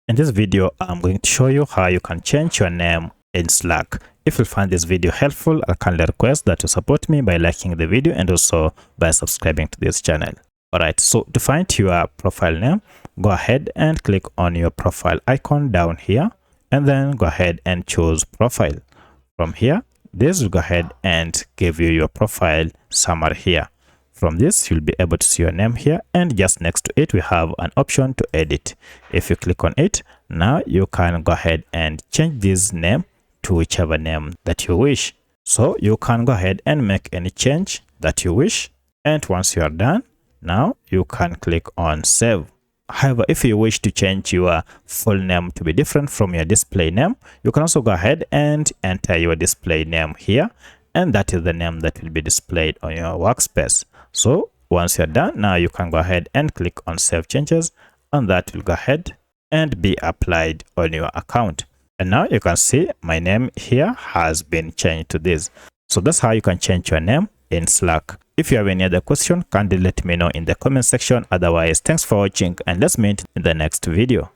In this video, I'm going to show you how you can change your name in Slack. If you find this video helpful, I kindly request that you support me by liking the video and also by subscribing to this channel. Alright, so to find your profile name, go ahead and click on your profile icon down here and then go ahead and choose profile. From here, this will go ahead and give you your profile summary here. From this, you'll be able to see your name here, and just next to it, we have an option to edit. If you click on it, now you can go ahead and change this name to whichever name that you wish. So you can go ahead and make any change that you wish. And once you are done, now you can click on save. However, if you wish to change your full name to be different from your display name, you can also go ahead and enter your display name here, and that is the name that will be displayed on your workspace. So once you're done, now you can go ahead and click on save changes, and that will go ahead and be applied on your account. And now you can see my name here has been changed to this. So that's how you can change your name in Slack. If you have any other question, kindly let me know in the comment section. Otherwise, thanks for watching and let's meet in the next video.